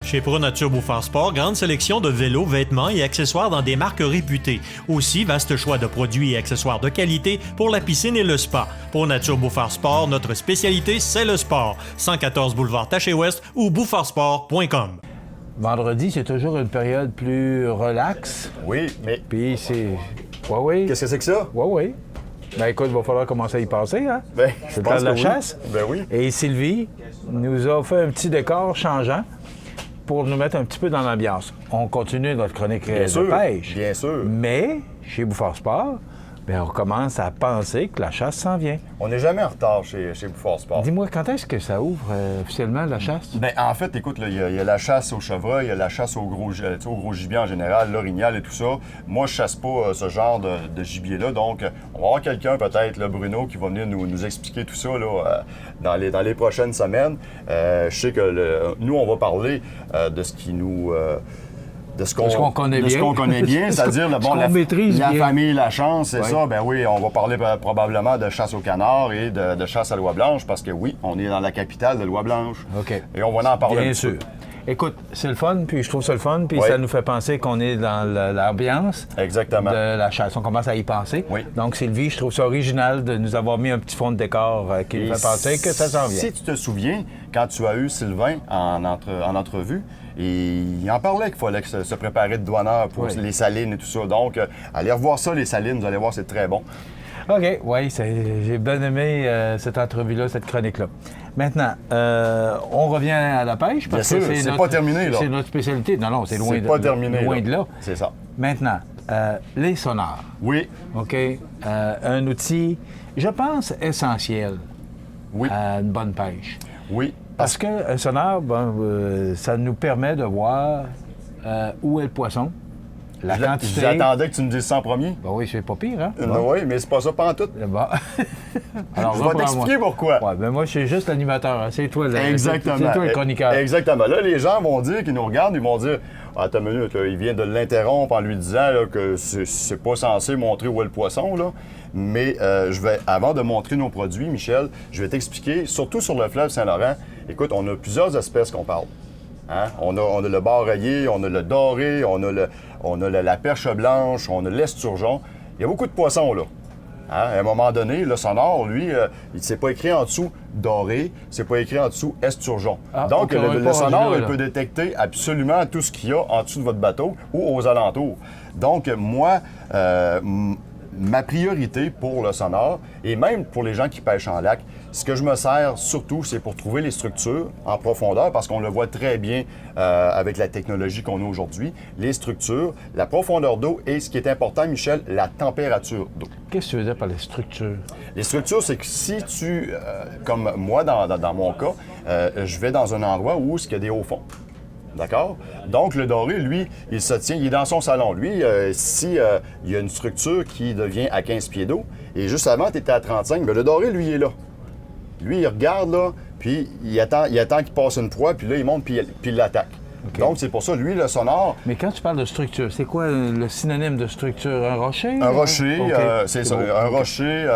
Chez ProNature Bouffard Sport, grande sélection de vélos, vêtements et accessoires dans des marques réputées. Aussi, vaste choix de produits et accessoires de qualité pour la piscine et le spa. ProNature Bouffard Sport, notre spécialité, c'est le sport. 114 boulevard Taché-Ouest ou bouffardsport.com. Vendredi, c'est toujours une période plus relaxe. Oui, mais Puis c'est... Oui. qu'est-ce que c'est que ça? Oui. Ben écoute, il va falloir commencer à y passer, hein? Ben, C'est le temps de la oui. chasse. Ben oui. Et Sylvie nous a fait un petit décor changeant pour nous mettre un petit peu dans l'ambiance. On continue notre chronique de pêche. Bien sûr. Mais, chez Bouffard Sport, ben, on commence à penser que la chasse s'en vient. On n'est jamais en retard chez Bouffard Sport. Dis-moi, quand est-ce que ça ouvre officiellement, la chasse? Ben, en fait, écoute, il y a la chasse au chevreuil, il y a la chasse au gros gibier en général, l'orignal et tout ça. Moi, je chasse pas ce genre de gibier-là, donc on va avoir quelqu'un, peut-être, le Bruno, qui va venir nous expliquer tout ça là, dans les prochaines semaines. Je sais que nous, on va parler de ce qui nous... de ce qu'on connaît bien, c'est-à-dire la famille La Chance, c'est ça. Ben oui, on va parler probablement de chasse au canard et de chasse à l'oie blanche, parce que oui, on est dans la capitale de l'oie blanche. OK. Et on va en parler bien un sûr. petit peu. Écoute, c'est le fun, puis je trouve ça le fun, puis ça nous fait penser qu'on est dans l'ambiance Exactement. de la chasse. On commence à y penser. Oui. Donc, Sylvie, je trouve ça original de nous avoir mis un petit fond de décor qui nous fait penser que ça s'en vient. Si tu te souviens, quand tu as eu Sylvain en entrevue, il en parlait qu'il fallait se préparer de douaneur pour les salines et tout ça. Donc, allez revoir ça, les salines, vous allez voir, c'est très bon. OK, oui, j'ai bien aimé cette entrevue-là, cette chronique-là. Maintenant, on revient à la pêche parce que c'est pas terminé, là. C'est notre spécialité. Non, c'est loin, loin de là. C'est ça. Maintenant, les sonars. Oui. OK, un outil, je pense, essentiel à une bonne pêche. Oui. Parce qu'un sonar, ça nous permet de voir où est le poisson, la quantité. J'attendais que tu me dises ça en premier. Ben oui, c'est pas pire, hein? Oui, mais c'est pas ça pantoute. Bon. Alors, je vais t'expliquer pourquoi. Oui, mais moi, je suis juste l'animateur. Hein. C'est toi, Exactement. C'est toi le chroniqueur. Exactement. Là, les gens vont dire, qu'ils nous regardent, ils vont dire « Attends une minute, là, il vient de l'interrompre en lui disant là, que c'est pas censé montrer où est le poisson. » là. Mais avant de montrer nos produits, Michel, je vais t'expliquer, surtout sur le fleuve Saint-Laurent, écoute, on a plusieurs espèces qu'on parle. Hein? On a le bar rayé, on a le doré, on a la perche blanche, on a l'esturgeon. Il y a beaucoup de poissons, là. Hein? À un moment donné, le sonore, lui, il s'est pas écrit en dessous doré, c'est pas écrit en dessous esturgeon. Donc, le sonore, il peut détecter absolument tout ce qu'il y a en dessous de votre bateau ou aux alentours. Donc, moi, ma priorité pour le sonore, et même pour les gens qui pêchent en lac, ce que je me sers surtout, c'est pour trouver les structures en profondeur, parce qu'on le voit très bien avec la technologie qu'on a aujourd'hui, les structures, la profondeur d'eau et, ce qui est important, Michel, la température d'eau. Qu'est-ce que tu veux dire par les structures? Les structures, c'est que si tu, comme moi dans mon cas, je vais dans un endroit où il y a des hauts fonds. D'accord? Donc, le doré, lui, il se tient, il est dans son salon. Lui, il y a une structure qui devient à 15 pieds d'eau, et juste avant, tu étais à 35, bien, le doré, lui, il est là. Lui, il regarde, là, puis il attend qu'il passe une proie, puis là, il monte, puis il l'attaque. Okay. Donc, c'est pour ça, lui, le sonore... Mais quand tu parles de structure, c'est quoi le synonyme de structure? Un rocher? Un rocher, okay. C'est ça. Un rocher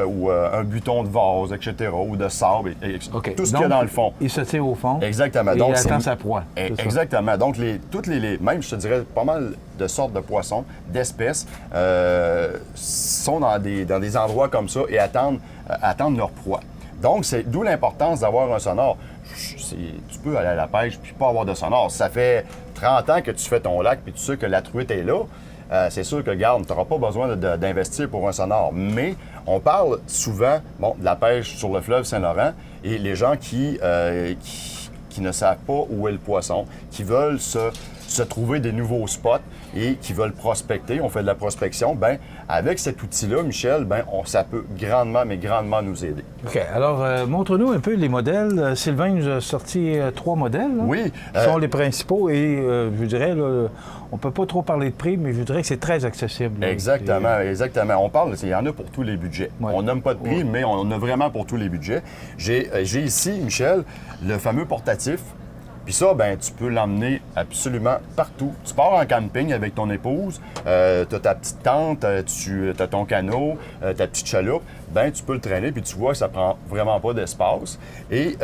ou un buton de vase, etc., ou de sable, okay. Tout ce qu'il y a dans le fond. Il se tient au fond. Exactement. Et donc, il attend sa proie. Exactement. Donc, même, je te dirais, pas mal de sortes de poissons, d'espèces, sont dans des endroits comme ça et attendent leur proie. Donc, c'est d'où l'importance d'avoir un sonore. Tu peux aller à la pêche puis pas avoir de sonore. Ça fait 30 ans que tu fais ton lac puis tu sais que la truite est là. C'est sûr que, regarde, tu n'auras pas besoin d'investir pour un sonore. Mais on parle souvent de la pêche sur le fleuve Saint-Laurent et les gens qui ne savent pas où est le poisson, qui veulent se trouver des nouveaux spots et qui veulent prospecter, on fait de la prospection, bien, avec cet outil-là, Michel, bien, ça peut grandement, mais grandement nous aider. OK. Alors, montre-nous un peu les modèles. Sylvain nous a sorti 3 modèles. Là, oui. Qui sont les principaux et, je dirais, là, on peut pas trop parler de prix, mais je dirais que c'est très accessible. Là. Exactement, exactement. On parle, il y en a pour tous les budgets. Ouais. On nomme pas de prix, mais on en a vraiment pour tous les budgets. J'ai ici, Michel, le fameux portatif Puis ça, ben tu peux l'emmener absolument partout. Tu pars en camping avec ton épouse, tu as ta petite tente, tu as ton canot, ta petite chaloupe, ben tu peux le traîner, puis tu vois que ça prend vraiment pas d'espace. Et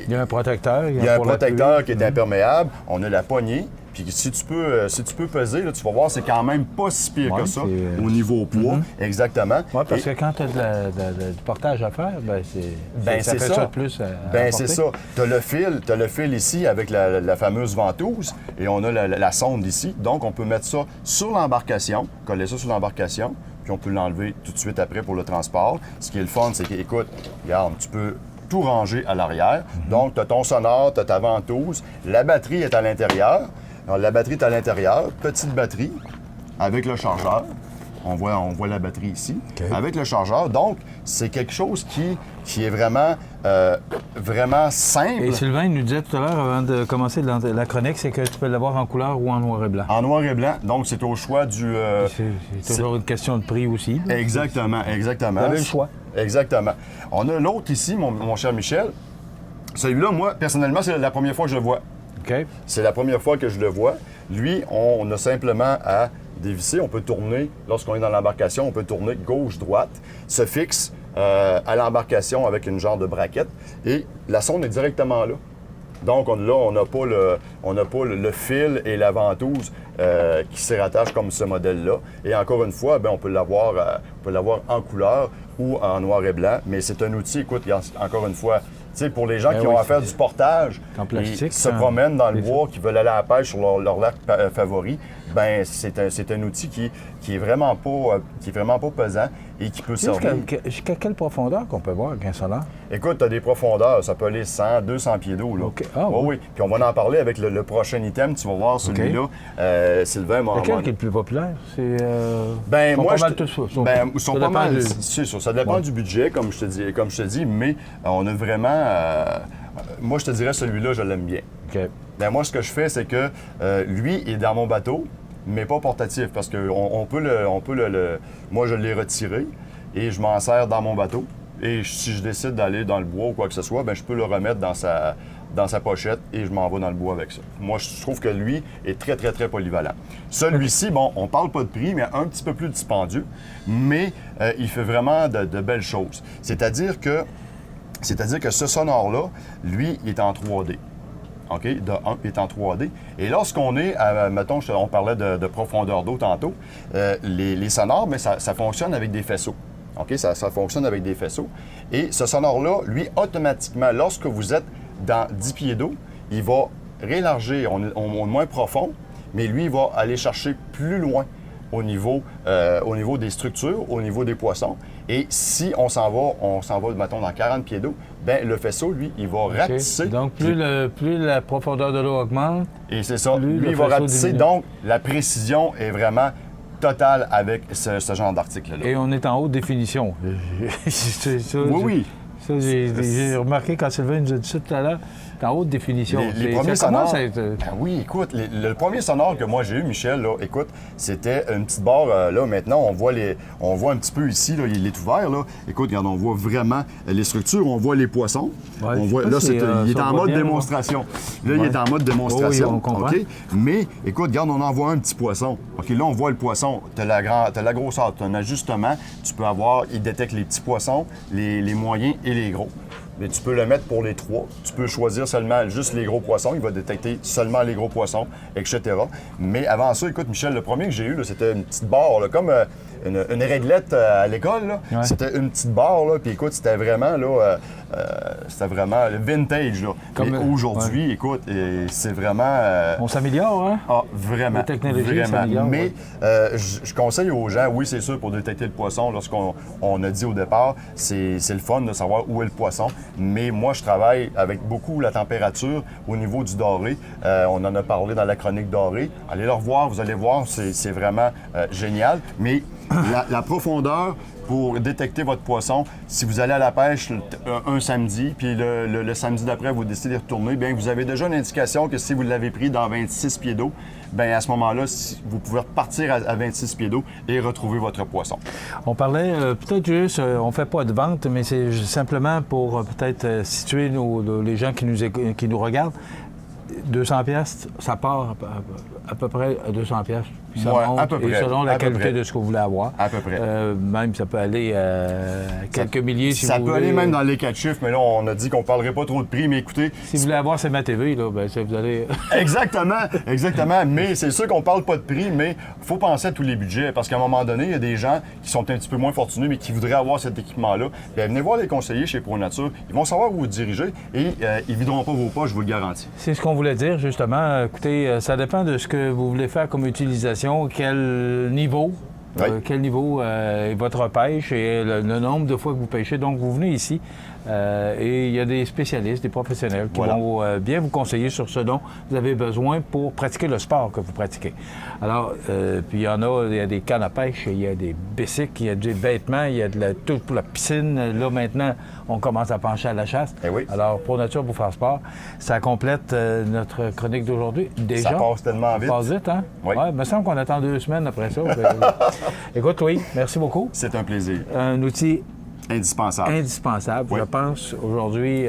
il y a un protecteur. Il y a un protecteur qui est imperméable. On a la poignée. Puis si tu peux peser, là, tu vas voir, c'est quand même pas si pire que ça au niveau poids. Exactement. Oui, parce que quand tu as du portage à faire, ça fait ça de plus à c'est ça. Tu as le fil ici avec la fameuse ventouse et on a la sonde ici. Donc, on peut mettre ça sur l'embarcation, coller ça sur l'embarcation, puis on peut l'enlever tout de suite après pour le transport. Ce qui est le fun, c'est que, écoute, regarde, tu peux tout ranger à l'arrière. Donc, tu as ton sonore, tu as ta ventouse, la batterie est à l'intérieur. Alors, la batterie est à l'intérieur, petite batterie avec le chargeur. On voit la batterie ici, avec le chargeur. Donc, c'est quelque chose qui est vraiment, vraiment simple. Et Sylvain, il nous disait tout à l'heure, avant de commencer la chronique, c'est que tu peux l'avoir en couleur ou en noir et blanc. En noir et blanc, donc c'est au choix du... c'est toujours une question de prix aussi. Exactement. Vous avez le choix. Exactement. On a l'autre ici, mon cher Michel. Celui-là, moi, personnellement, c'est la première fois que je le vois. Okay. C'est la première fois que je le vois. Lui, on a simplement à dévisser. On peut tourner, lorsqu'on est dans l'embarcation, on peut tourner gauche-droite, se fixe à l'embarcation avec une genre de braquette et la sonde est directement là. Donc là, on n'a pas le fil et la ventouse qui s'y rattachent comme ce modèle-là. Et encore une fois, bien, on peut l'avoir en couleur ou en noir et blanc. Mais c'est un outil, écoute, encore une fois, pour les gens qui ont à faire du portage, ils se promènent dans le bois, qui veulent aller à la pêche sur leur lac favori, ben c'est un outil qui est vraiment pas pesant et qui peut servir. Jusqu'à quelle profondeur qu'on peut voir avec un sonar? Écoute, tu as des profondeurs, ça peut aller 100, 200 pieds d'eau. Là. Okay. Ah, oui. Puis on va en parler avec le prochain item, tu vas voir celui-là. Sylvain m'a... Lequel qui est le plus populaire? Ils sont pas mal tous ça. Ils sont pas mal, c'est sûr. Ça dépend du budget, comme je te dis, mais on a vraiment... moi, je te dirais, celui-là, je l'aime bien. Okay. Ben, moi, ce que je fais, c'est que lui est dans mon bateau, mais pas portatif, parce que moi, je l'ai retiré et je m'en sers dans mon bateau. Et si je décide d'aller dans le bois ou quoi que ce soit, ben, je peux le remettre dans sa pochette et je m'en vais dans le bois avec ça. Moi, je trouve que lui est très, très, très polyvalent. Celui-ci, bon, on parle pas de prix, mais un petit peu plus dispendieux, mais il fait vraiment de belles choses. C'est-à-dire que ce sonore-là, lui, il est en 3D. OK? De 1, il est en 3D. Et lorsqu'on est, mettons, on parlait de profondeur d'eau tantôt, les sonores, mais ça fonctionne avec des faisceaux. OK? Ça fonctionne avec des faisceaux. Et ce sonore-là, lui, automatiquement, lorsque vous êtes dans 10 pieds d'eau, il va réélargir, on est moins profond, mais lui, il va aller chercher plus loin au niveau des structures, au niveau des poissons. Et si on s'en va, mettons, dans 40 pieds d'eau, bien, le faisceau, lui, il va rapetisser. Donc, plus la profondeur de l'eau augmente, et c'est ça, lui, il va rapetisser. Donc, la précision est vraiment totale avec ce genre d'article-là. Et on est en haute définition. Oui. Ça, j'ai remarqué quand Sylvain nous a dit ça tout à l'heure. En haute définition. Les premiers sonores. Ben oui, écoute, le premier sonore que moi j'ai eu, Michel, là, écoute, c'était une petite barre. Là, maintenant, on voit un petit peu ici, là, il est ouvert. Là. Écoute, regarde, on voit vraiment les structures, on voit les poissons. Ouais, on voit, là, il est en mode démonstration. Là, il est en mode démonstration. Oui, on comprend. Okay? Mais, écoute, regarde, on en voit un petit poisson. OK, là, on voit le poisson. Tu as la grosseur, tu as un ajustement. Tu peux avoir, il détecte les petits poissons, les moyens et les gros. Mais tu peux le mettre pour les trois. Tu peux choisir seulement juste les gros poissons. Il va détecter seulement les gros poissons, etc. Mais avant ça, écoute, Michel, le premier que j'ai eu, là, c'était une petite barre, là, comme une réglette à l'école. Là. Ouais. C'était une petite barre. Là, puis écoute, c'était vraiment le vintage. Là. Mais aujourd'hui, écoute, c'est vraiment... On s'améliore, hein? Ah, vraiment. La technologie s'améliore. Mais je conseille aux gens, oui, c'est sûr, pour détecter le poisson, lorsqu'on a dit au départ, c'est le fun de savoir où est le poisson. Mais moi, je travaille avec beaucoup la température au niveau du doré. On en a parlé dans la chronique dorée. Allez le revoir, vous allez voir, c'est vraiment génial. Mais la profondeur pour détecter votre poisson, si vous allez à la pêche un samedi, puis le samedi d'après, vous décidez de retourner, bien, vous avez déjà une indication que si vous l'avez pris dans 26 pieds d'eau, bien, à ce moment-là, vous pouvez repartir à 26 pieds d'eau et retrouver votre poisson. On parlait peut-être juste, on ne fait pas de vente, mais c'est simplement pour peut-être situer les gens qui nous regardent. 200 pièces, ça part à peu près à 200 pièces. Puis ça Ouais, monte, à peu et près, selon la à peu qualité près. de ce que vous voulez avoir. À peu près. Même ça peut aller à quelques milliers si Ça vous peut voulez. aller même dans les 4 chiffres, mais là, on a dit qu'on ne parlerait pas trop de prix, mais écoutez... Si vous voulez avoir ma TV, là, ben, ça, vous allez... Exactement. Mais c'est sûr qu'on parle pas de prix, mais il faut penser à tous les budgets, parce qu'à un moment donné, il y a des gens qui sont un petit peu moins fortunés, mais qui voudraient avoir cet équipement-là. Bien, venez voir les conseillers chez ProNature. Ils vont savoir où vous diriger et ils ne videront pas vos poches, je vous le garantis. C'est ce qu'on voulait dire, justement. Écoutez, ça dépend de ce que vous voulez faire comme utilisation, quel niveau. Oui. Quel niveau est votre pêche et le nombre de fois que vous pêchez. Donc, vous venez ici et il y a des spécialistes, des professionnels qui Voilà. vont bien vous conseiller sur ce dont vous avez besoin pour pratiquer le sport que vous pratiquez. Alors, puis il y a des cannes à pêche, il y a des bicycles, il y a des vêtements, il y a tout pour la piscine. Là, maintenant, on commence à pencher à la chasse. Eh oui. Alors, ProNature pour faire sport, ça complète notre chronique d'aujourd'hui. Déjà, Ça passe tellement ça vite. passe vite, hein? Oui. Ouais, il me semble qu'on attend 2 semaines après ça. Écoute, Louis, merci beaucoup. C'est un plaisir. Un outil Indispensable. indispensable, Oui. je pense. Aujourd'hui,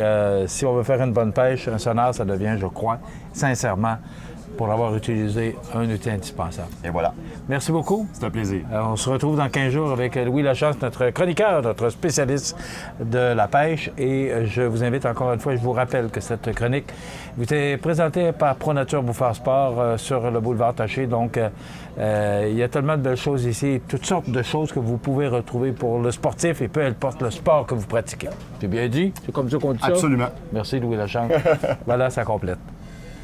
si on veut faire une bonne pêche, un sonar, ça devient, je crois, sincèrement, pour avoir utilisé, un outil indispensable. Et voilà. Merci beaucoup. C'est un plaisir. On se retrouve dans 15 jours avec Louis Lachance, notre chroniqueur, notre spécialiste de la pêche. Et je vous invite encore une fois, je vous rappelle que cette chronique vous est présentée par ProNature Bouffard Sport sur le boulevard Taché. Donc, il y a tellement de belles choses ici, toutes sortes de choses que vous pouvez retrouver pour le sportif et peu importe le sport que vous pratiquez. C'est bien dit? C'est comme ça qu'on dit ça? Absolument. Merci, Louis Lachance. Voilà, ça complète.